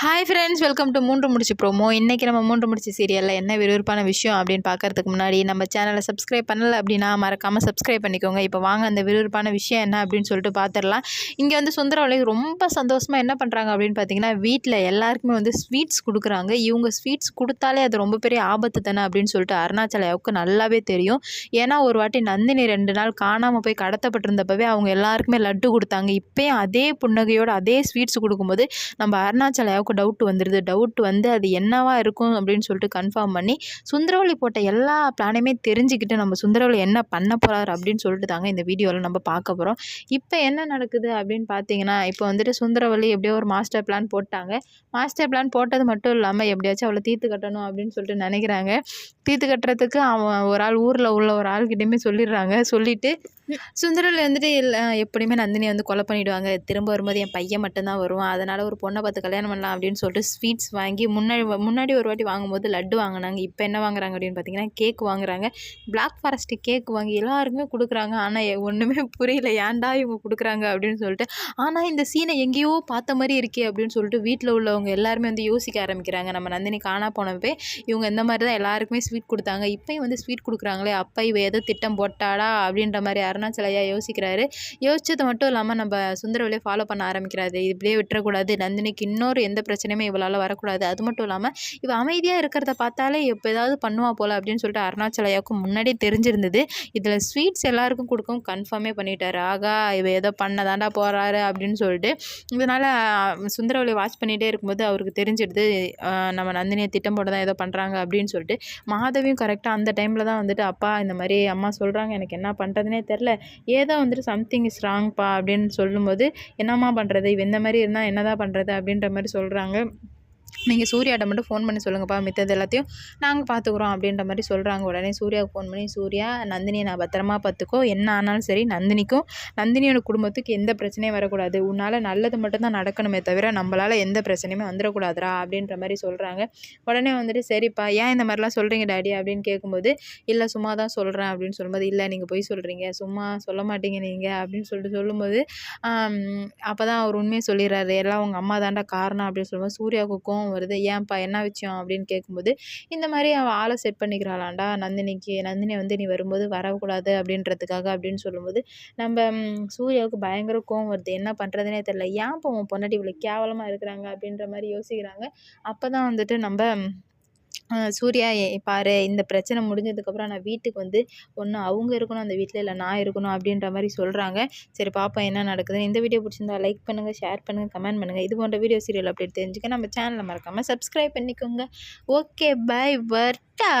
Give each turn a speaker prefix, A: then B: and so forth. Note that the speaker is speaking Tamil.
A: ஹாய் ஃப்ரெண்ட்ஸ், வெல்கம் டு மூன்று முடிச்சு ப்ரோமோ. இன்றைக்கி நம்ம மூன்று முடிச்சு சீரியலில் என்ன விறுவிறுப்பான விஷயம் அப்படின்னு பார்க்கறதுக்கு முன்னாடி நம்ம சேனலை சப்ஸ்கிரைப் பண்ணலை அப்படின்னா மறக்காமல் சப்ஸ்கிரைப் பண்ணிக்கோங்க. இப்போ வாங்க அந்த விறுவிறுப்பான விஷயம் என்ன அப்படின்னு சொல்லிட்டு பார்த்துடலாம். இங்கே வந்து சுந்தரவள்ளி ரொம்ப சந்தோஷமாக என்ன பண்ணுறாங்க அப்படின்னு பார்த்தீங்கன்னா, வீட்டில் எல்லாருக்குமே வந்து ஸ்வீட்ஸ் கொடுக்குறாங்க. இவங்க ஸ்வீட்ஸ் கொடுத்தாலே அது ரொம்ப பெரிய ஆபத்து தானே அப்படின்னு சொல்லிட்டு அருணாச்சலாவுக்கு நல்லாவே தெரியும். ஏன்னா ஒரு வாட்டி நந்தினி 2 நாள் காணாமல் போய் கடத்தப்பட்டிருந்தப்பவே அவங்க எல்லாருக்குமே லட்டு கொடுத்தாங்க. இப்போயும் அதே புன்னகையோட அதே ஸ்வீட்ஸ் கொடுக்கும்போது நம்ம அருணாச்சலாவுக்கு டவுட் வந்துடுது. டவுட் வந்து அது என்னவா இருக்கும் அப்படின்னு சொல்லிட்டு கன்ஃபார்ம் பண்ணி சுந்தரவள்ளி போட்ட எல்லா பிளானையுமே தெரிஞ்சுக்கிட்டு நம்ம சுந்தரவள்ளி என்ன பண்ண போகிறாரு அப்படின்னு சொல்லிட்டு தாங்க இந்த வீடியோவில் நம்ம பார்க்க போகிறோம். இப்போ என்ன நடக்குது அப்படின்னு பார்த்தீங்கன்னா, இப்போ வந்துட்டு சுந்தரவள்ளி எப்படியோ ஒரு மாஸ்டர் பிளான் போட்டாங்க. மாஸ்டர் பிளான் போட்டது மட்டும் இல்லாமல் எப்படியாச்சும் அவளை தீர்த்து கட்டணும் அப்படின்னு சொல்லிட்டு நினைக்கிறாங்க. தீர்த்து கட்டுறதுக்கு அவன் ஒரு ஆள் ஊரில் உள்ள ஒரு ஆள்கிட்டையுமே சொல்லிடுறாங்க. சொல்லிவிட்டு சுந்தரவள்ளி வந்துட்டு எப்படியுமே நந்தினியை வந்து கொலை பண்ணிவிடுவாங்க. திரும்ப வரும்போது என் பையன் மட்டும்தான் வருவான், அதனால் ஒரு பொண்ணை பார்த்து கல்யாணம் பண்ணலாம் அப்படின்னு சொல்லிட்டு ஸ்வீட்ஸ் வாங்கி முன்னாடி ஒரு வாட்டி வாங்கும்போது லட்டு வாங்கினாங்க. இப்போ என்ன வாங்குறாங்க அப்படின்னு பார்த்தீங்கன்னா, கேக் வாங்குறாங்க. பிளாக் ஃபாரஸ்ட்டு கேக் வாங்கி எல்லாருக்குமே கொடுக்குறாங்க. ஆனால் ஒன்றுமே புரியல, ஏன்டா இவங்க கொடுக்குறாங்க அப்படின்னு சொல்லிட்டு. ஆனால் இந்த சீனை எங்கேயோ பார்த்த மாதிரி இருக்கே அப்படின்னு சொல்லிட்டு வீட்டில் உள்ளவங்க எல்லாருமே வந்து யோசிக்க ஆரம்பிக்கிறாங்க. நம்ம நந்தினி காணா போனப்பே இவங்க இந்த மாதிரி தான் எல்லாருக்குமே ஸ்வீட் கொடுத்தாங்க, இப்போயும் வந்து ஸ்வீட் கொடுக்குறாங்களே, அப்போ இவ ஏதோ திட்டம் போட்டாடா அப்படின்ற மாதிரி அருணாச்சலையா யோசிக்கிறாரு. யோசிச்சது மட்டும் இல்லாமல் நம்ம சுந்தரவள்ளியை ஃபாலோ பண்ண ஆரம்பிக்கிறாரு. இப்படியே விட்டுறக்கூடாது, நந்தினிக்கு இன்னொரு எந்த பிரச்சனையுமே இவளால் வரக்கூடாது. அது மட்டும் இல்லாமல் இவ அமைதியாக இருக்கிறத பார்த்தாலே எப்போ ஏதாவது பண்ணுவா போல் அப்படின்னு சொல்லிட்டு அருணாச்சலையாவுக்கு முன்னாடியே தெரிஞ்சிருந்தது. இதில் ஸ்வீட்ஸ் எல்லாருக்கும் கொடுக்கவும் கன்ஃபார்மே பண்ணிட்டாரு. ஆகா, இவ ஏதோ பண்ணதாண்டா போகிறாரு அப்படின்னு சொல்லிட்டு. இதனால் சுந்தரவள்ளியை வாட்ச் பண்ணிகிட்டே இருக்கும்போது அவருக்கு தெரிஞ்சிடுது, நம்ம நந்தினியை திட்டம் போட தான் ஏதோ பண்ணுறாங்க அப்படின்னு சொல்லிட்டு. மாதவியும் கரெக்டாக அந்த டைமில் தான் வந்துட்டு, அப்பா இந்த மாதிரி அம்மா சொல்கிறாங்க, எனக்கு என்ன பண்ணுறதுனே தெரில, ஏதோ வந்துட்டு சம்திங் இஸ் ராங்ப்பா அப்படின்னு சொல்லும்போது, என்னம்மா பண்ணுறது, இவ இந்த மாதிரி இருந்தால் என்னதான் பண்ணுறது அப்படின்ற மாதிரி சொல்கிறாங்க. நீங்கள் சூர்யாட்ட மட்டும் ஃபோன் பண்ணி சொல்லுங்கப்பா, மித்தது எல்லாத்தையும் நாங்கள் பார்த்துக்குறோம் அப்படின்ற மாதிரி சொல்கிறாங்க. உடனே சூர்யாவுக்கு ஃபோன் பண்ணி, சூர்யா நந்தினியை நான் பத்திரமா பார்த்துக்கோ, என்ன ஆனாலும் சரி நந்தினிக்கும் நந்தினியோட குடும்பத்துக்கு எந்த பிரச்சனையும் வரக்கூடாது, உன்னால் நல்லது மட்டும்தான் நடக்கணுமே தவிர நம்மளால் எந்த பிரச்சனையுமே வந்துடக்கூடாதுரா அப்படின்ற மாதிரி சொல்கிறாங்க. உடனே வந்துட்டு, சரிப்பா ஏன் இந்த மாதிரிலாம் சொல்கிறீங்க டாடி அப்படின்னு கேட்கும்போது, இல்லை சும்மா தான் சொல்கிறேன் அப்படின்னு சொல்லும்போது, இல்லை நீங்கள் போய் சொல்கிறீங்க, சும்மா சொல்ல மாட்டீங்க நீங்கள் அப்படின்னு சொல்லிட்டு சொல்லும்போது, அப்போ தான் அவர் உண்மையை சொல்லிடுறாரு, எல்லாம் உங்கள் அம்மா தாண்டா காரணம் அப்படின்னு சொல்லும்போது சூர்யாவுக்கும் வருது. ஏன்ப்பா என்ன விஷயம் அப்படின்னு கேட்கும்போது, இந்த மாதிரி அவள் ஆளை செட் பண்ணிக்கிறாளாண்டா நந்தினி வந்து நீ வரும்போது வரக்கூடாது அப்படின்றதுக்காக அப்படின்னு சொல்லும்போது, நம்ம சூர்யாவுக்கு பயங்கர கோவம் வருது. என்ன பண்ணுறதுனே தெரியல, ஏன்ப்பா உன் பொண்டாட்டி இவ்வளோ கேவலமாக இருக்கிறாங்க அப்படின்ற மாதிரி யோசிக்கிறாங்க. அப்போ தான் வந்துட்டு நம்ம சூர்யா பாரு, இந்த பிரச்சனை முடிஞ்சதுக்கப்புறம் நான் வீட்டுக்கு வந்து ஒன்று அவங்க இருக்கணும் அந்த வீட்டில், இல்லை நான் இருக்கணும் அப்படின்ற மாதிரி சொல்கிறாங்க. சரி பார்ப்போம் என்ன நடக்குதுன்னு. இந்த வீடியோ பிடிச்சிருந்தா லைக் பண்ணுங்கள், ஷேர் பண்ணுங்கள், கமெண்ட் பண்ணுங்கள். இது போன்ற வீடியோ சீரியல் அப்டேட் தெரிஞ்சுக்க நம்ம சேனலை மறக்காமல் சப்ஸ்கிரைப் பண்ணிக்கோங்க. Okay, bye, வர்ட்டா.